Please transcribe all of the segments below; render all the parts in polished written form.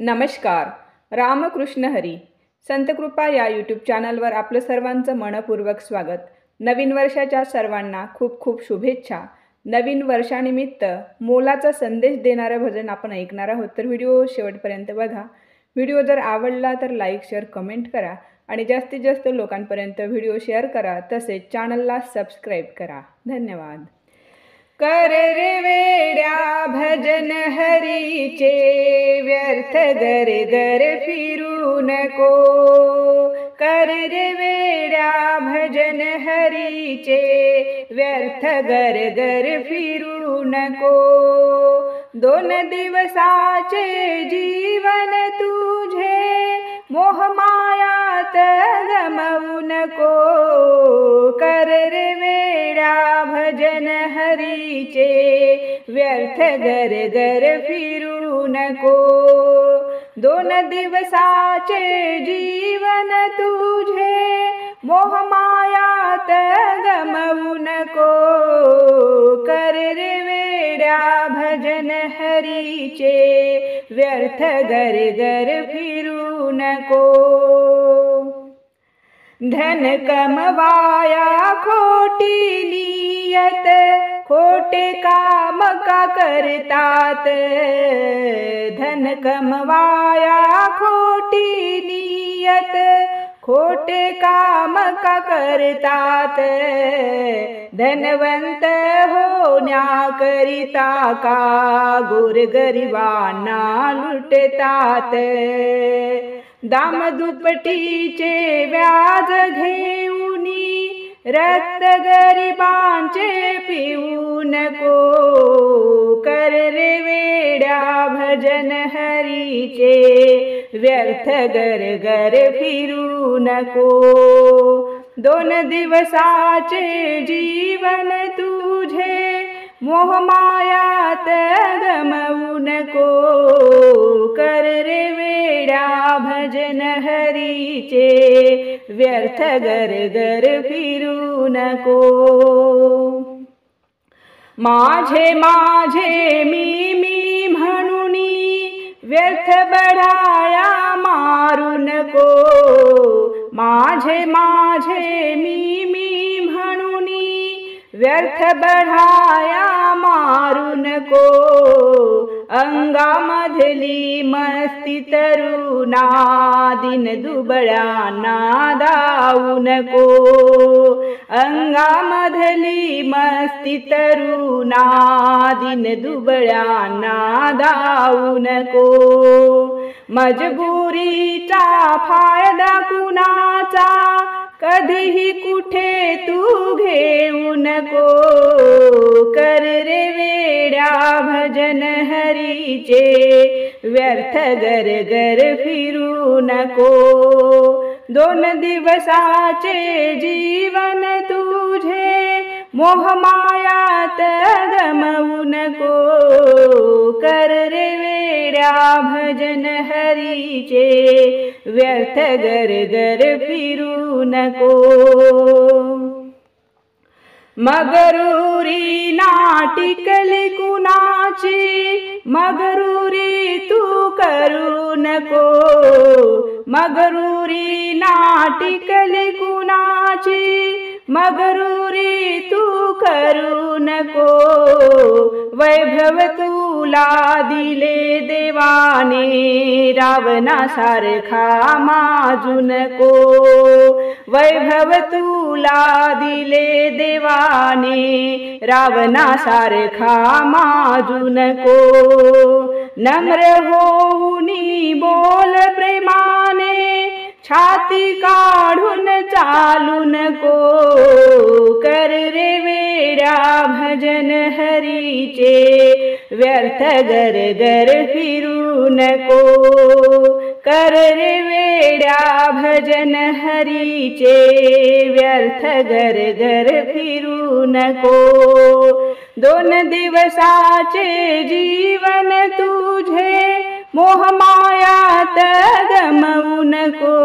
नमस्कार. रामकृष्ण हरी. संतकृपा या यूट्यूब चॅनलवर आपलं सर्वांचं मनपूर्वक स्वागत. नवीन वर्षाच्या सर्वांना खूप खूप शुभेच्छा. नवीन वर्षानिमित्त मोलाचा संदेश देणारं भजन आपण ऐकणार आहोत, तर व्हिडिओ शेवटपर्यंत बघा. व्हिडिओ जर आवडला तर लाईक, शेअर, कमेंट करा आणि जास्तीत जास्त लोकांपर्यंत व्हिडिओ शेअर करा. तसेच चॅनलला सबस्क्राईब करा. धन्यवाद. कर रे वेड्या भजन हरीचे, व्यर्थ गर गर फिरू नको. कर रे वेड्या भजन हरीचे, व्यर्थ गर गर फिरू नको. 2 दिवसाचे जीवन तुझे, मोहमायात गमवू नको. कर रे वेड्या भजन हरीचे, व्यर्थ गर गर फिरू नको. 2 दिवसाचे जीवन तुझे, मोहमायात गमवू नको. कर रे वेड्या भजन हरीचे, व्यर्थ गर गर फिरू नको. धन कमवाया खोटी नियत, खोटे काम का करतात. धन कमवाया खोटी नियत, खोटे काम का करतात. धनवंत होण्याकरिता का गोरगरिबांना लुटतात. दामदुपटीचे व्याज घेऊनी, रक्त गरिबांचे पिऊ नको. कर रे वेड्या भजन हरीचे, व्यर्थ गर गर फिरू नको. 2 दिवसाचे जीवन तुझे, मोहमायात गमवू नको. कर रे वेड्या भजन हरीचे, व्यर्थ गर गर फिरू नको. माझे माझे मी म्हणूनी, व्यर्थ बढाया मारू नको. माझे माझे मी म्हणूनी, व्यर्थ बढाया मारू नको. अंगामधली मस्ती तरुणा, दिन दुबळ्यांना दावू नको. अंगामधली मस्ती तरुणा, दिन दुबळ्यांना दावू नको. मजबुरीचा फायदा कुणाचा, कधीही कुठे तू घेऊ नको. कर रे वेड्या भजन हरीचे, व्यर्थ गर गर फिरू नको. 2 दिवसाचे जीवन तुझे, मोहमायात गमवू नको. कर रे वेड्या भजन हरीचे, व्यर्थ गर गर फिरू नको. मगरुरी नाटिकली कुणाची, मगरुरी तू करू नको. मगरुरी नाटिकली कुणाची, मगरुरी तू करू नको. वैभव तुला दिले देवाने, रावणासारखा माजू नको. वैभव तुला दिले देवाने, रावणासारखा माजू नको. नम्र होऊनी बोल प्रेमाने, छाती काढून चालू नको. कर रे वेड्या भजन हरीचे, व्यर्थ गर गर फिरू नको. कर रे वेड्या भजन हरीचे, व्यर्थ गर गर फिरू नको. 2 दिवसाचे जीवन तुझे, मोहमायात गमवू नको.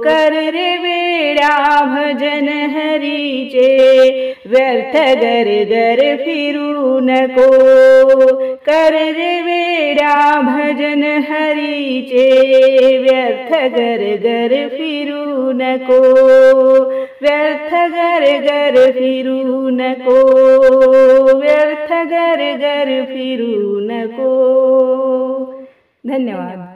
कर रे वेड्या भजन हरीचे व्यर्थ गर गर फिरू नको कर रे वेड्या भजन हरीचे व्यर्थ गर गर फिरू नको व्यर्थ गर गर फिरू नको व्यर्थ गर गर फिरू नको। धन्यवाद।